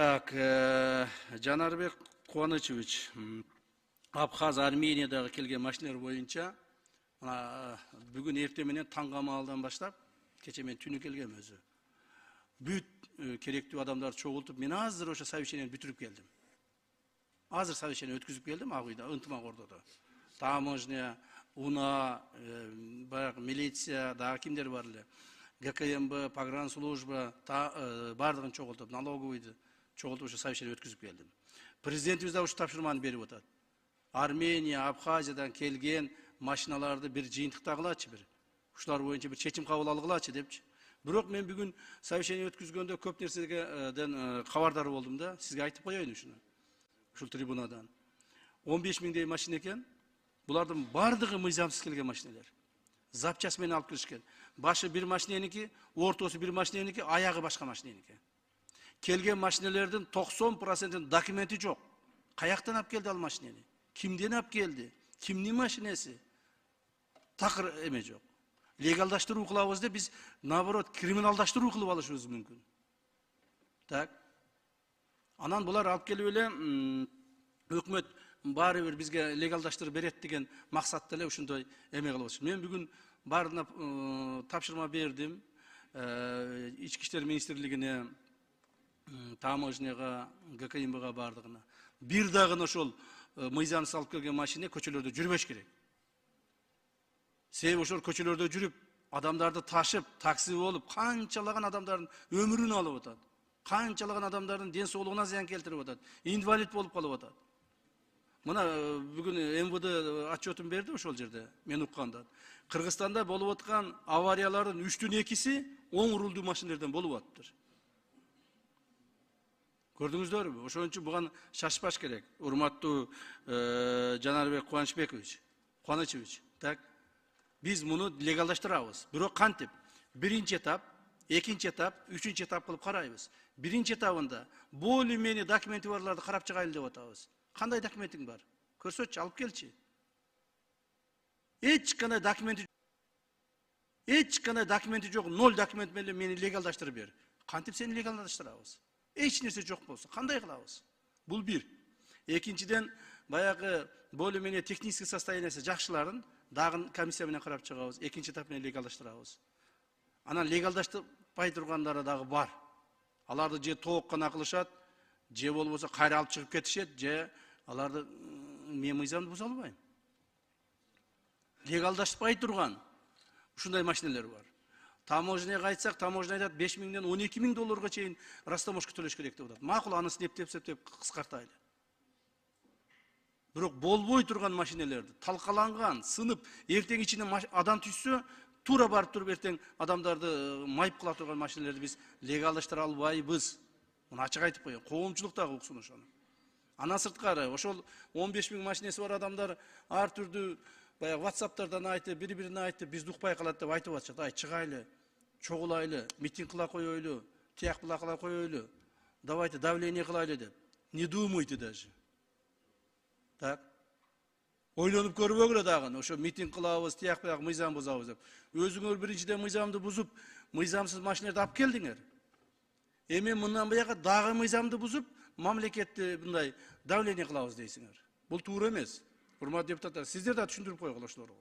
Так, Жанарбек Кубанычевич, Абхаз Армениядағы келген машиналар бойынша бүгін ерте менен таңғамалдан баштап, кече мен түні келгем өзі. Бүт керектүү адамдар чогултуп, мен азыр ошо совещаниени бүтүрүп келдим. Азыр совещание өткүзүп келдим Ак үйдө, ынтымак ордодо. Таможня, УНА, баягы милиция, дагы кимдер бар эле. ГКМБ, погранслужба, бардыгын чогултуп, налоговыйды чогултуп ошо совещание өткүзүп келдим. Президентибиз да ушу тапшырманы берип атат. Армения, Абхазиядан келген машиналарды бир жыйынтыктагылачы, бир ушулар боюнча бир чечим кабыл алгылачы депчи. Бирок мен бүгүн совещание өткүзгөндө көп нерседен кабардар болдум да, сизге айтып коеюн ушуну. Ушул трибунадан 15 миңдей машина экен. Булардын бардыгы мыйзамсыз келген машиналар. Запчасть менен алып киришкен. Башы бир машиненики, ортосу бир машиненики, аягы башка машиненики. Келген машинелердин 90% документи жок. Каяктан алып келди ал машинени? Кимден алып келди? Кимдин машинеси? Такыр эме жок. Легалдаштыруу кылабыз деп биз наоборот криминалдаштыруу кылып алышыбыз мүмкүн. Так. Анан булар алып келип эле өкмөт баары бир бизге легалдаштырып берет деген максатта эле ушундай эме кылып атышат. Мен бүгүн баарына тапшырма бердим. Ички иштер министрлигине, таможняга, ГКМБга бардыгына. Бир дагы ошол мыйзамсыз алып келген машина көчөлөрдө жүрбөш керек. Себеби ошол көчөлөрдө жүрүп, адамдарды ташып, такси болуп, канчалаган адамдардын өмүрүн алып атат. Канчалаган адамдардын ден соолугуна зыян келтирип атат. Инвалид болуп калып атат. Мына бүгүн МВД отчетун берди ошол жерде, мен укканда. Кыргызстанда болуп аткан авариялардын 3түн 2си оң рулдуу машиналардан болуп атыптыр. Көрдүңүздөрбү? Ошон үчүн буга шашпаш керек. Урматтуу Жанарбек Кубанычевич, так. Биз муну легалдаштырабыз. Бирок кантип? Биринчи этап, экинчи этап, үчүнчү этап кылып карайбыз. Биринчи этабында более-менее документи барларды карап чыгайлы деп атабыз. Кандай документиң бар? Көрсөтчү, алып келчи. Эч кандай документи жок, 0 документ менен мени легалдаштырып бер. Кантип сени легалдаштырабыз? Эч нерсе жок болсо, кандай кылабыз? Бул бир. Экинчиден, баягы более-менее технический состояниясы жакшыларын дагы комиссия менен карап чыгабыз. Экинчи этап менен легалдаштырабыз. Анан легалдаштырбай тургандары дагы бар. Аларды же тооккана кылышат, же болбосо кайра алып чыгып кетишет, же аларды мен мыйзамды буза албайм. Легалдаштырбай турган ушундай машиналар бар. Таможняга айтсак, таможня айтат 5 миңден 12 миң долларга чейин растаможка төлөш керек деп атат. Макул, аны септеп кыскартайлы. Бирок болбой турган машиналарды талкаланган, сынып, эртең ичине адам түшсө, тура барып туруп эртең адамдарды майып кыла турган машиналарды биз легалдаштыра албайбыз. Муну ачык айтып коеюн. Коомчулук дагы уксун ошону. Андан сырткары, ошол 15 миң машинеси бар адамдар ар түрдүү баягы WhatsApp'тардан айтып, бири-бирине айтып, биз укпай калат деп айтып атышат. Ай, чыгайлы, чогулайлы, митинг кыла коелу, тияк була кыла коелу. Давайте давление кылайлы деп. Не думайте даже. Так. Ойлонуп көрбөгүлө дагы, ошо митинг кылабыз, тияк буяк мыйзам бузабыз деп. Өзүңөр биринчиден мыйзамды бузуп, мыйзамсыз машиналарды алып келдиңер. Эми мындан буяка дагы мыйзамды бузуп, мамлекетти мындай давление кылабыз дейсиңер. Бул туура эмес. Урматтуу депутаттар, сиздер да түшүндүрүп койгула ошолорго.